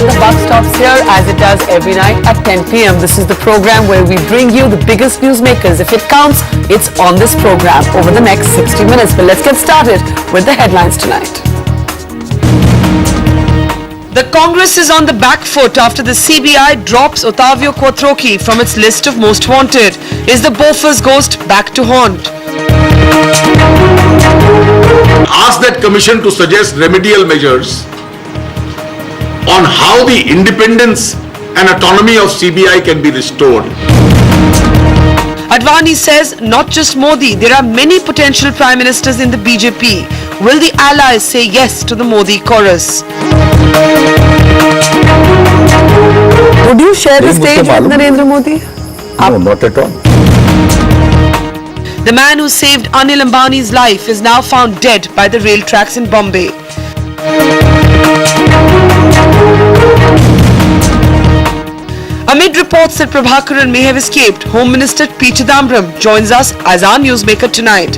And the buck stops here as it does every night at 10 p.m. This is the program where we bring you the biggest newsmakers. If it counts, it's on this program over the next 60 minutes. But let's get started with the headlines tonight. The Congress is on the back foot after the CBI drops Ottavio Quattrocchi from its list of most wanted. Is the Bofors ghost back to haunt? Ask that commission to suggest remedial measures on how the independence and autonomy of CBI can be restored. Advani says not just Modi, there are many potential prime ministers in the BJP. Will the allies say yes to the Modi chorus? Would you share the stage with Narendra Modi? No, not at all. The man who saved Anil Ambani's life is now found dead by the rail tracks in Bombay. Amid reports that Prabhakaran may have escaped, Home Minister P. Chidambaram joins us as our newsmaker tonight.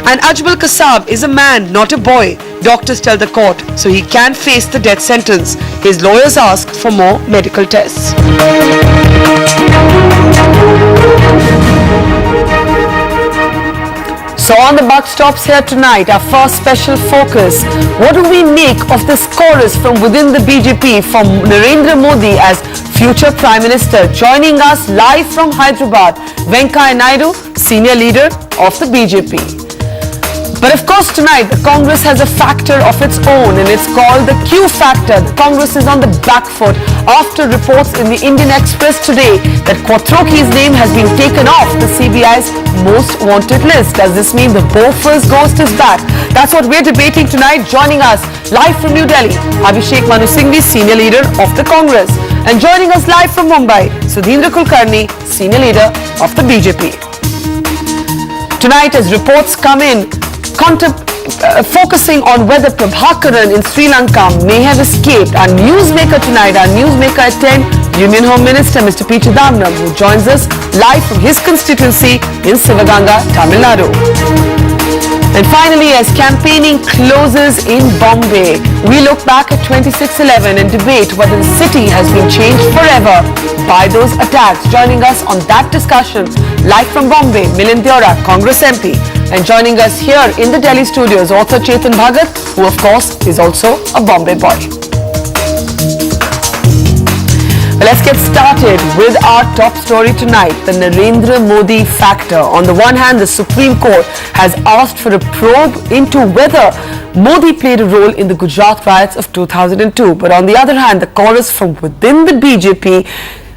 And Ajmal Kasab is a man, not a boy, doctors tell the court, so he can face the death sentence. His lawyers ask for more medical tests. So on the buck stops here tonight, our first special focus. What do we make of this chorus from within the BJP from Narendra Modi as future Prime Minister? Joining us live from Hyderabad, Venkaiah Naidu, senior leader of the BJP. But of course tonight the Congress has a factor of its own and it's called the Q factor. The Congress is on the back foot after reports in the Indian Express today that Quattrocchi's name has been taken off the CBI's most wanted list. Does this mean the Bofors ghost is back? That's what we're debating tonight. Joining us live from New Delhi, Abhishek Singhvi, senior leader of the Congress. And joining us live from Mumbai, Sudhindra Kulkarni, senior leader of the BJP. Tonight as reports come in, focusing on whether Prabhakaran in Sri Lanka may have escaped. Our newsmaker tonight, our newsmaker at 10, Union Home Minister Mr. P. Chidambaram, who joins us live from his constituency in Sivaganga, Tamil Nadu. And finally, as campaigning closes in Bombay, we look back at 26/11 and debate whether the city has been changed forever by those attacks. Joining us on that discussion, live from Bombay, Milind Deora, Congress MP. And joining us here in the Delhi studios, author Chetan Bhagat, who of course is also a Bombay boy. Well, let's get started with our top story tonight, the Narendra Modi factor. On the one hand, the Supreme Court has asked for a probe into whether Modi played a role in the Gujarat riots of 2002. But on the other hand, the chorus from within the BJP,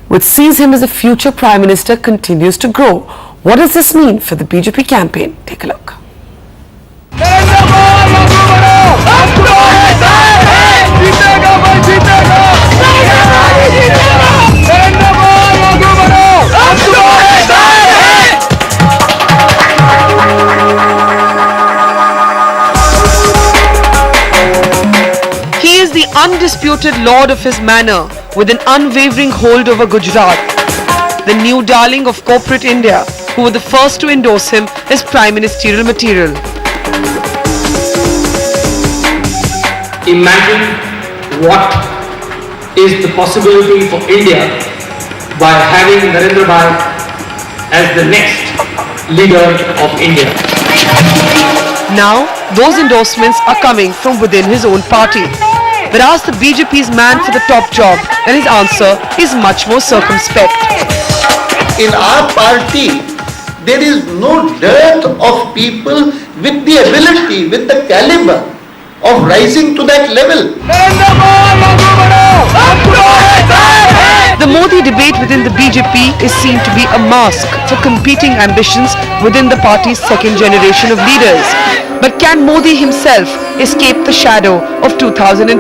which sees him as a future Prime Minister, continues to grow. What does this mean for the BJP campaign? Take a look. He is the undisputed lord of his manor with an unwavering hold over Gujarat. The new darling of corporate India, who were the first to endorse him as prime ministerial material. Imagine what is the possibility for India by having Narendra Bhai as the next leader of India. Now, those endorsements are coming from within his own party. But ask the BJP's man for the top job, and his answer is much more circumspect. In our party, there is no dearth of people with the ability, with the caliber of rising to that level. The Modi debate within the BJP is seen to be a mask for competing ambitions within the party's second generation of leaders. But can Modi himself escape the shadow of 2002?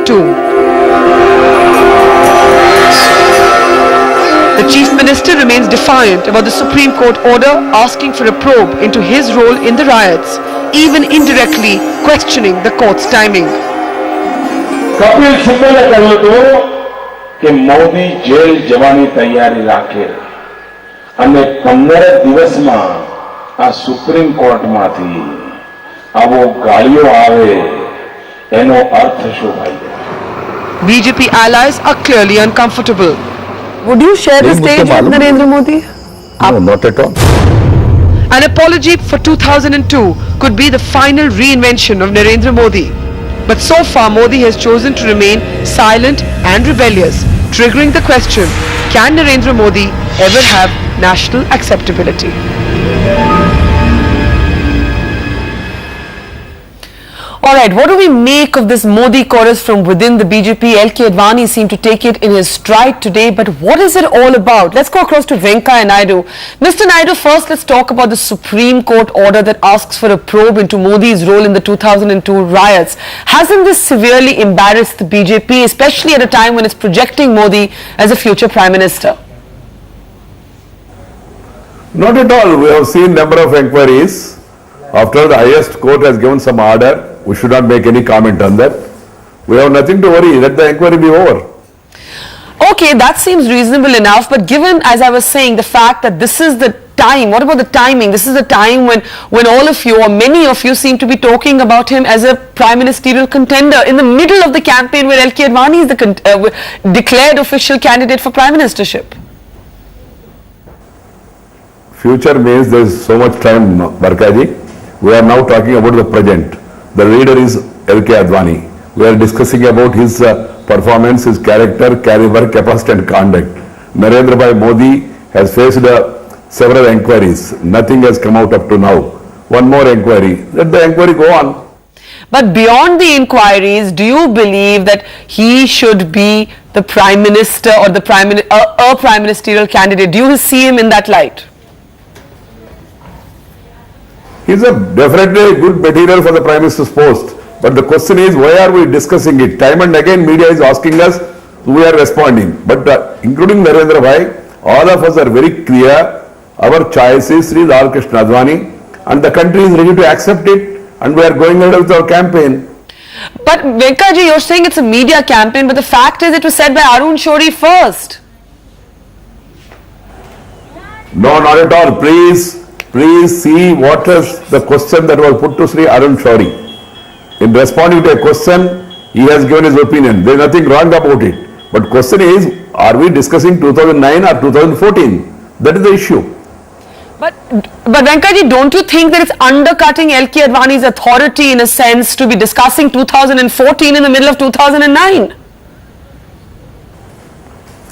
The Chief Minister remains defiant about the Supreme Court order asking for a probe into his role in the riots, even indirectly questioning the court's timing. Kapil Sibal ने કહ્યું હતું કે Modi jail જવાની તૈયારી રાખે અને 15 દિવસમાં આ સુપ્રીમ કોર્ટમાંથી આવો ગાળિયો આવે એનો અર્થ શું ભાઈ? BJP allies are clearly uncomfortable. Would you share the stage with Narendra Modi? No, not at all. An apology for 2002 could be the final reinvention of Narendra Modi. But so far Modi has chosen to remain silent and rebellious, triggering the question, can Narendra Modi ever have national acceptability? Alright, what do we make of this Modi chorus from within the BJP? LK Advani seemed to take it in his stride today, but what is it all about? Let's go across to Venkaiah Naidu. Mr. Naidu, first let's talk about the Supreme Court order that asks for a probe into Modi's role in the 2002 riots. Hasn't this severely embarrassed the BJP, especially at a time when it's projecting Modi as a future Prime Minister? Not at all. We have seen number of inquiries. After the highest court has given some order, we should not make any comment on that. We have nothing to worry. Let the inquiry be over. Okay, that seems reasonable enough, but given, as I was saying, the fact that this is the time, what about the timing? This is the time when all of you or many of you seem to be talking about him as a prime ministerial contender in the middle of the campaign where LK Advani is the declared official candidate for prime ministership. Future means there is so much time, Barkaji. We are now talking about the present. The leader is LK Advani. We are discussing about his performance, his character, caliber, capacity and conduct. Narendra Bhai Modi has faced several inquiries. Nothing has come out up to now. One more inquiry. Let the inquiry go on. But beyond the inquiries, do you believe that he should be the prime minister or the a prime ministerial candidate? Do you see him in that light? He is definitely a good material for the Prime Minister's post. But the question is, why are we discussing it? Time and again media is asking us, we are responding. But including Narendra Bhai, all of us are very clear. Our choice is Sri Lal Krishna Advani and the country is ready to accept it and we are going ahead with our campaign. But Venkaji, you're saying it's a media campaign, but the fact is it was said by Arun Shourie first. No, not at all. Please see what is the question that was put to Sri Arun Shourie. In responding to a question, he has given his opinion. There is nothing wrong about it. But question is, are we discussing 2009 or 2014? That is the issue. But Venkaji, don't you think that it's undercutting LK Advani's authority in a sense to be discussing 2014 in the middle of 2009?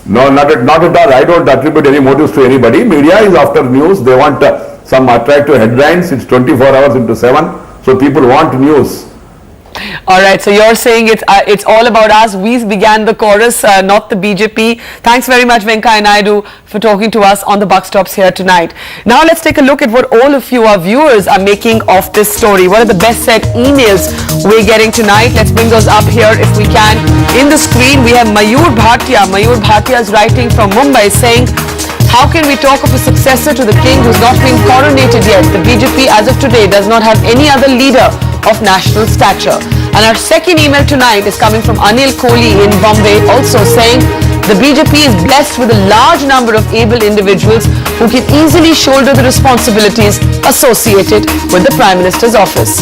No, not at all. I don't attribute any motives to anybody. Media is after news. They want some attractive headlines. It's 24 hours into 7. So people want news. Alright, so you're saying it's all about us. We began the chorus, not the BJP. Thanks very much, Venkaiah Naidu, for talking to us on the Buck Stops here tonight. Now let's take a look at what all of you, our viewers, are making of this story. What are the best set emails we're getting tonight? Let's bring those up here if we can. In the screen, we have Mayur Bhatia. Mayur Bhatia is writing from Mumbai saying, how can we talk of a successor to the king who's not been coronated yet? The BJP as of today does not have any other leader of national stature. And our second email tonight is coming from Anil Kohli in Bombay, also saying the BJP is blessed with a large number of able individuals who can easily shoulder the responsibilities associated with the Prime Minister's office.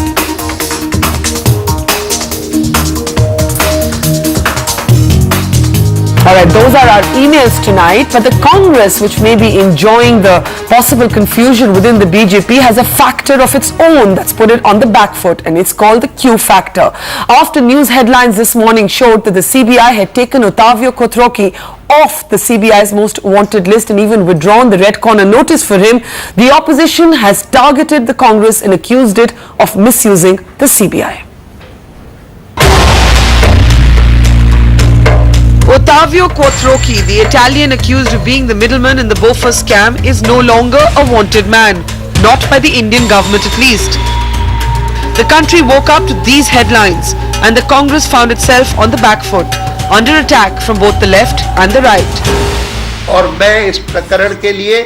Alright, those are our emails tonight, but the Congress, which may be enjoying the possible confusion within the BJP, has a factor of its own that's put it on the back foot, and it's called the Q factor. After news headlines this morning showed that the CBI had taken Otavio Kotroki off the CBI's most wanted list and even withdrawn the red corner notice for him, the opposition has targeted the Congress and accused it of misusing the CBI. Otavio Quattrocchi, the Italian accused of being the middleman in the Bofors scam, is no longer a wanted man, not by the Indian government at least. The country woke up to these headlines and the Congress found itself on the back foot, under attack from both the left and the right. और मैं इस प्रकरण के लिए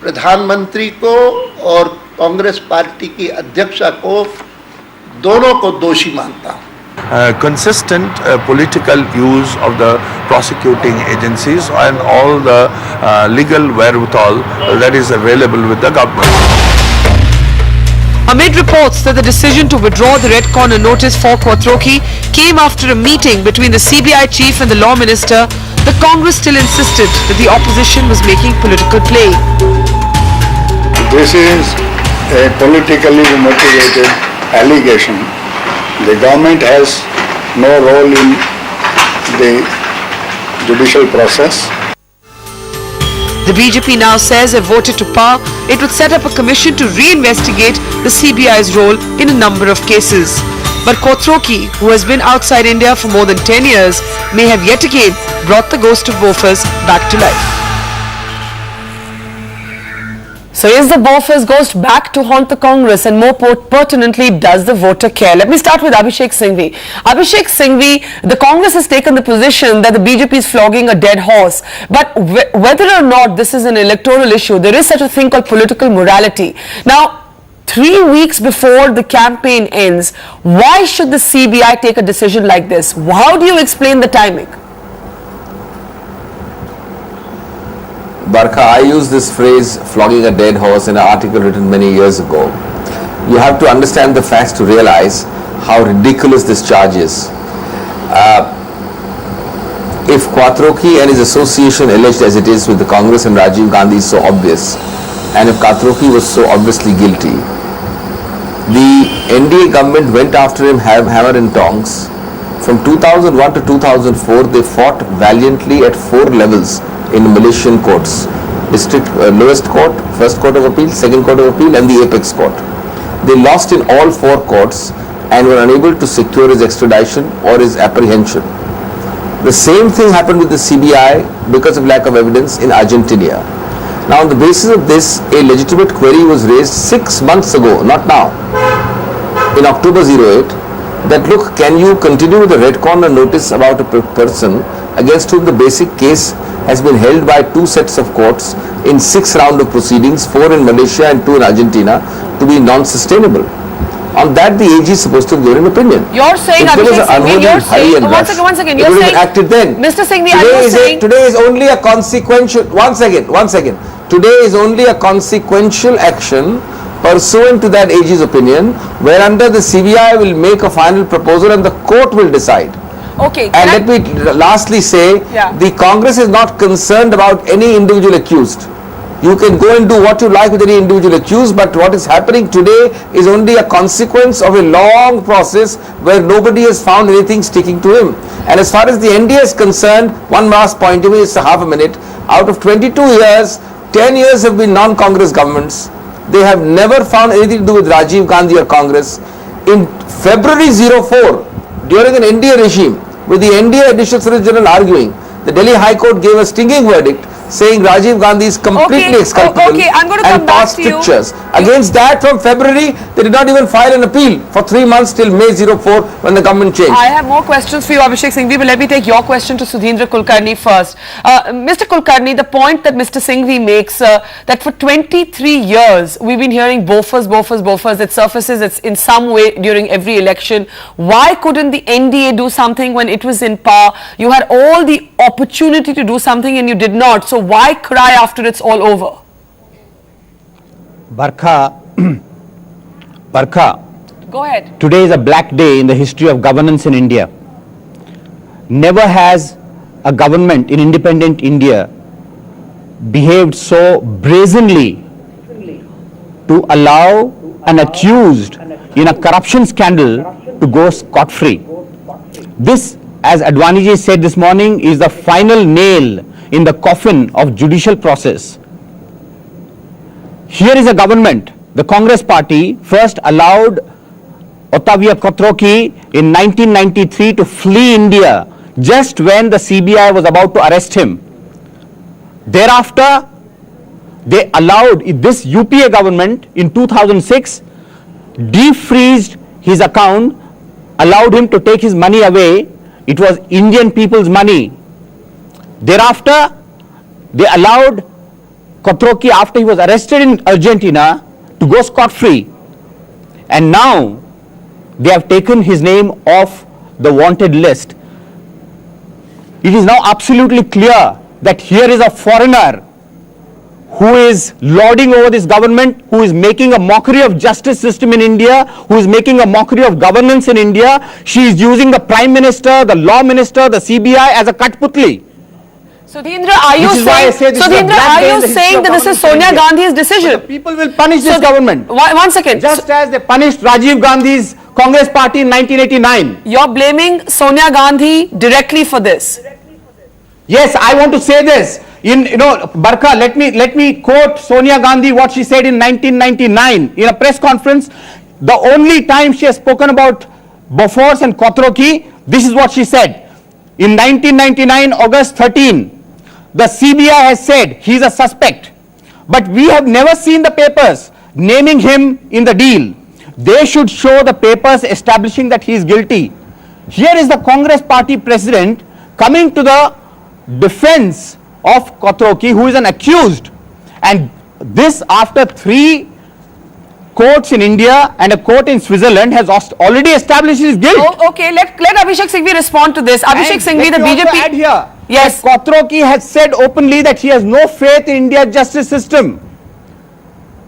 प्रधानमंत्री को और Congress party की अध्यक्षा को दोनों को दोषी मानता हूं। Consistent political use of the prosecuting agencies and all the legal wherewithal that is available with the government. amid reports that the decision to withdraw the red corner notice for Quattrochi came after a meeting between the CBI chief and the law minister. The Congress still insisted that the opposition was making political play. This is a politically motivated allegation. The government has no role in the judicial process. The BJP now says if voted to power, it would set up a commission to reinvestigate the CBI's role in a number of cases. But Quattrochi, who has been outside India for more than 10 years, may have yet again brought the ghost of Bofors back to life. So is the Bofors ghost back to haunt the Congress, and more pertinently, does the voter care? Let me start with Abhishek Singhvi. Abhishek Singhvi, the Congress has taken the position that the BJP is flogging a dead horse. But whether or not this is an electoral issue, there is such a thing called political morality. Now, 3 weeks before the campaign ends, why should the CBI take a decision like this? How do you explain the timing? Barkha, I used this phrase, flogging a dead horse, in an article written many years ago. You have to understand the facts to realize how ridiculous this charge is. If Quattrochi and his association alleged as it is with the Congress and Rajiv Gandhi is so obvious, and if Quattrochi was so obviously guilty, the NDA government went after him hammer and tongs. From 2001 to 2004, they fought valiantly at 4 levels in Malaysian courts: district lowest court, first court of appeal, second court of appeal, and the apex court. They lost in all 4 courts and were unable to secure his extradition or his apprehension. The same thing happened with the CBI because of lack of evidence in Argentina. Now, on the basis of this, a legitimate query was raised 6 months ago, not now, in October 08, that look, can you continue with the red corner notice about a person against whom the basic case has been held by 2 sets of courts in 6 rounds of proceedings, 4 in Malaysia and 2 in Argentina, to be non-sustainable. On that, the AG is supposed to give an opinion. You're saying, Abhishek Singhvi, you're saying, one second, you're saying, acted then. Mr. Singhvi, are you saying, today is only a consequential, one second. Today is only a consequential action pursuant to that AG's opinion, whereunder the CBI will make a final proposal and the court will decide. okay, And let me lastly say, the Congress is not concerned about any individual accused. You can go and do what you like with any individual accused, but what is happening today is only a consequence of a long process where nobody has found anything sticking to him. And as far as the NDA is concerned, one last point, to me it's a half a minute. Out of 22 years, 10 years have been non-Congress governments. They have never found anything to do with Rajiv Gandhi or Congress. In February 04, during an NDA regime, with the NDA Additional Solicitor General arguing, the Delhi High Court gave a stinging verdict saying Rajiv Gandhi is completely exculpable and passed strictures. Against that, from February, they did not even file an appeal for 3 months till May 04 when the government changed. I have more questions for you, Abhishek Singhvi, but let me take your question to Sudhindra Kulkarni first. Mr. Kulkarni, the point that Mr. Singhvi makes, that for 23 years, we've been hearing Bofors, it surfaces it's in some way during every election. Why couldn't the NDA do something when it was in power? You had all the opportunity to do something and you did not. So why cry after it's all over? Barkha, Go ahead. today is a black day in the history of governance in India. Never has a government in independent India behaved so brazenly to allow an accused in a corruption scandal to go scot-free. This, as Advani ji said this morning, is the final nail in the coffin of judicial process. Here is a government, the Congress party, first allowed Ottavio Quattrochi in 1993 to flee India just when the CBI was about to arrest him. Thereafter, they allowed this UPA government in 2006, defreezed his account, allowed him to take his money away. It was Indian people's money. Thereafter, they allowed Quattrochi, after he was arrested in Argentina, to go scot-free. And now, they have taken his name off the wanted list. It is now absolutely clear that here is a foreigner who is lording over this government, who is making a mockery of justice system in India, who is making a mockery of governance in India. She is using the Prime Minister, the Law Minister, the CBI as a Katputli. Sudhindra, are you Which is why I saying, say this is a Sudhindra, black are day in you the history saying of that this is governance in Sonia India? Gandhi's decision? The people will punish this government. One second. Just as they punished Rajiv Gandhi's Congress party in 1989. You're blaming Sonia Gandhi directly for this. Yes, I want to say this. Barkha, let me quote Sonia Gandhi, what she said in 1999 in a press conference. The only time she has spoken about Bofors and Kotroki, this is what she said. In 1999, August 13, the CBI has said he is a suspect. But we have never seen the papers naming him in the deal. They should show the papers establishing that he is guilty. Here is the Congress party president coming to the defense of Kotroki, who is an accused, and this after 3 courts in India and a court in Switzerland has already established his guilt. Oh, okay, let Abhishek Singhvi respond to this. Abhishek Singhvi, the Let me also BJP. add here, Yes. that Kotroki has said openly that he has no faith in India's justice system.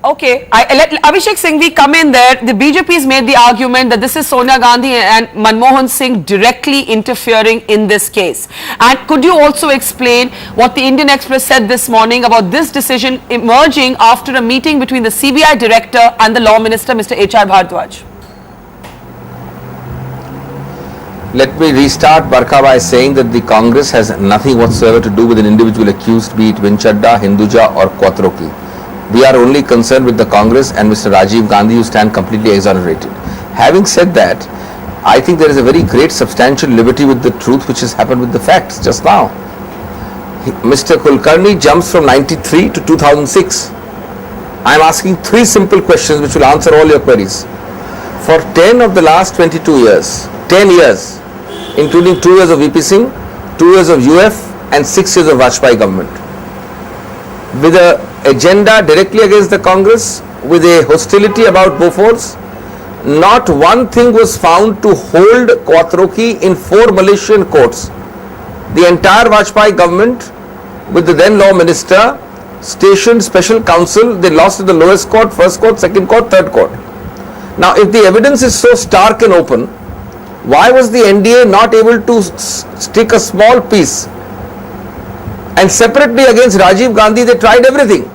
Okay, let Abhishek Singhvi come in there. The BJP has made the argument that this is Sonia Gandhi and Manmohan Singh directly interfering in this case. And could you also explain what the Indian Express said this morning about this decision emerging after a meeting between the CBI director and the Law Minister, Mr. H.R. Bhardwaj? Let me restart, Barkha, by saying that the Congress has nothing whatsoever to do with an individual accused, be it Vinchadda, Hinduja or Kotroki. We are only concerned with the Congress and Mr. Rajiv Gandhi, who stand completely exonerated. Having said that, I think there is a very great substantial liberty with the truth which has happened with the facts just now. Mr. Kulkarni jumps from 93 to 2006. I am asking 3 simple questions which will answer all your queries. For 10 of the last 22 years, 10 years, including 2 years of VP Singh, 2 years of UF and 6 years of Vajpayee government, with a agenda directly against the Congress, with a hostility about Bofors, not one thing was found to hold Kotroki in 4 Malaysian courts. The entire Vajpayee government, with the then Law Minister, stationed special counsel, they lost in the lowest court, first court, second court, third court. Now, if the evidence is so stark and open, why was the NDA not able to stick a small piece? And separately against Rajiv Gandhi, they tried everything.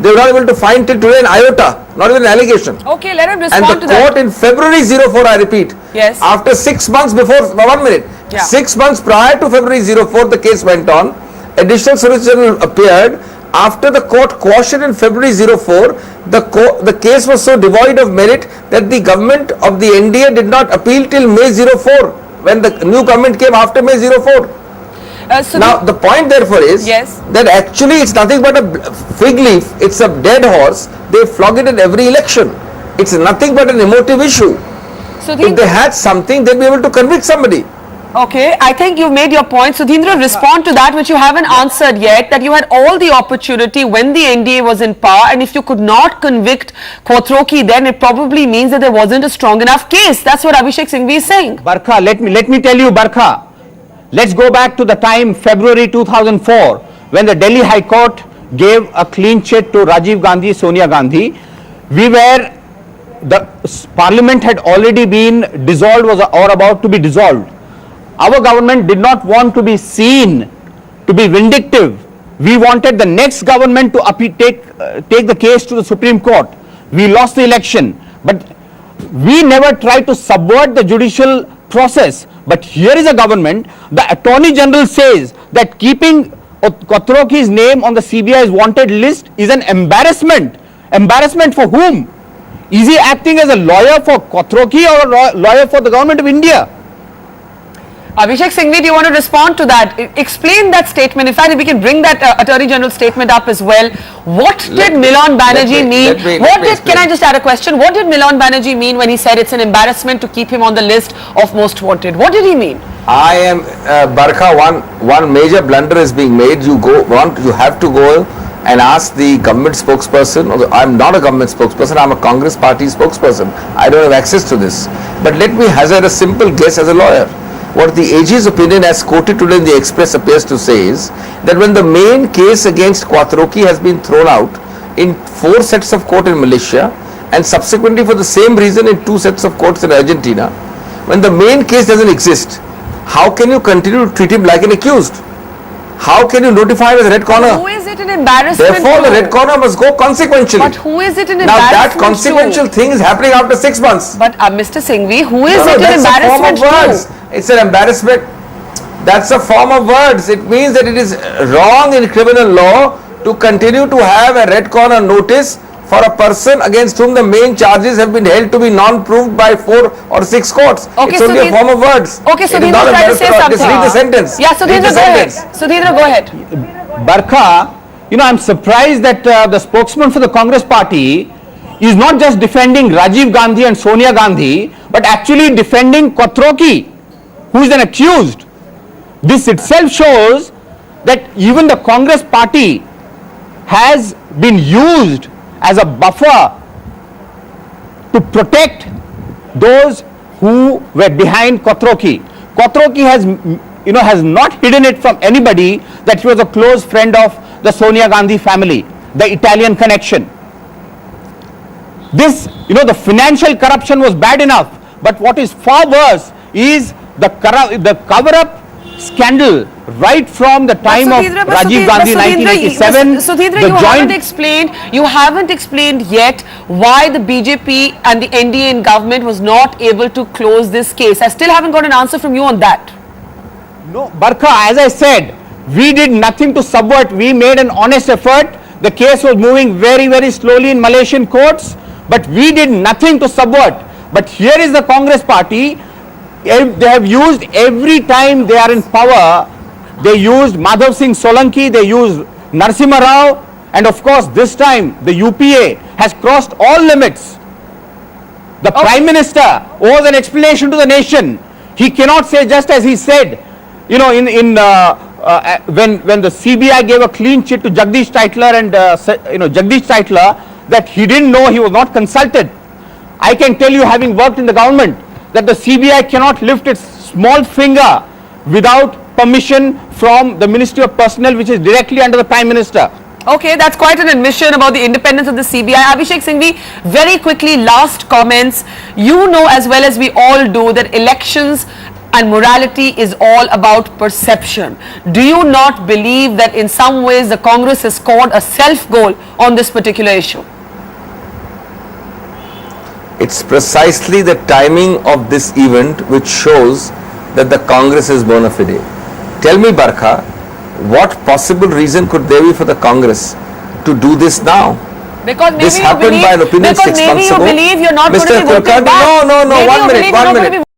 They were not able to find till today an iota, not even an allegation. Okay, let him And respond the to that. court in February 04, I repeat, Yes. after 6 months before, 1 minute, Yeah. 6 months prior to February 04, the case went on. Additional Solicitor General appeared. After the court quashed it in February 04, the case was so devoid of merit that the government of the NDA did not appeal till May 04, when the new government came after May 04. Now, the point therefore is Yes. that actually it's nothing but a fig leaf, it's a dead horse, they flog it at every election. It's nothing but an emotive issue. If they had something, they'd be able to convict somebody. Okay, I think you've made your point. Sudhindra, respond to that which you haven't answered yet, that you had all the opportunity when the NDA was in power, and if you could not convict Kotroki, then it probably means that there wasn't a strong enough case. That's what Abhishek Singhvi is saying. Barkha, let me tell you, Barkha, let's go back to the time February 2004 when the Delhi High Court gave a clean chit to Rajiv Gandhi, Sonia Gandhi. The parliament had already been dissolved or about to be dissolved. Our government did not want to be seen to be vindictive. We wanted the next government to take the case to the Supreme Court. We lost the election, but we never tried to subvert the judicial process. But here is a government, the Attorney General says that keeping Kotroki's name on the CBI's wanted list is an embarrassment. Embarrassment for whom? Is he acting as a lawyer for Kotroki or a lawyer for the government of India? Abhishek Singhvi, do you want to respond to that? Explain that statement. In fact, if we can bring that Attorney General statement up as well. What did Milan Banerjee mean? Can I just add a question? What did Milan Banerjee mean when he said it's an embarrassment to keep him on the list of most wanted? What did he mean? I am, Barkha, one major blunder is being made. You have to go and ask the government spokesperson. I'm not a government spokesperson, I'm a Congress party spokesperson. I don't have access to this. But let me hazard a simple guess as a lawyer. What the AG's opinion as quoted today in the Express appears to say is that when the main case against Quattrochi has been thrown out in 4 sets of court in Malaysia and subsequently for the same reason in 2 sets of courts in Argentina, when the main case doesn't exist, how can you continue to treat him like an accused? How can you notify him as a red corner? Who is it an embarrassment Therefore, the to? red corner must go consequentially. But who is it an Now that embarrassment consequential to? thing is happening after 6 months. But Mr. Singhvi, who is No, it an that's a form embarrassment of words. to? It's an embarrassment. That's a form of words. It means that it is wrong in criminal law to continue to have a red corner notice for a person against whom the main charges have been held to be non-proved by 4 or 6 courts. Okay, it's only a form of words. Okay, It is Sudhindra, not try to say embarrassment. Just something. read the sentence. Yeah, Read Sudhindra, the go ahead. sentence. Sudhindra, go ahead. Barkha, I'm surprised that the spokesman for the Congress party is not just defending Rajiv Gandhi and Sonia Gandhi, but actually defending Quattrochi, who is an accused. This itself shows that even the Congress party has been used as a buffer to protect those who were behind Quattrochi. Quattrochi has not hidden it from anybody that he was a close friend of the Sonia Gandhi family, the Italian connection. This, the financial corruption was bad enough, but what is far worse is the cover-up scandal right from the time of Rajiv Gandhi 1987. Sudhindra, you haven't explained yet why the BJP and the NDA government was not able to close this case. I still haven't got an answer from you on that. No, Barkha, as I said, we did nothing to subvert. We made an honest effort. The case was moving very, very slowly in Malaysian courts, but we did nothing to subvert. But here is the Congress party. They have used every time they are in power. They used Madhav Singh Solanki, they used Narasimha Rao, and of course this time the UPA has crossed all limits. The Prime Minister owes an explanation to the nation. He cannot say just as he said, when the CBI gave a clean chit to Jagdish Titler and Jagdish Titler, that he didn't know, he was not consulted. I can tell you, having worked in the government, that the CBI cannot lift its small finger without permission from the Ministry of Personnel, which is directly under the Prime Minister. Okay, that's quite an admission about the independence of the CBI. Abhishek Singhvi, very quickly, last comments. You know as well as we all do that elections and morality is all about perception. Do you not believe that in some ways the Congress has scored a self-goal on this particular issue? It's precisely the timing of this event which shows that the Congress is bona fide. Tell me, Barkha, what possible reason could there be for the Congress to do this now? Because maybe this happened by an opinion 6 months ago. You're not Mr. going to be voting back. No, Maybe 1 minute.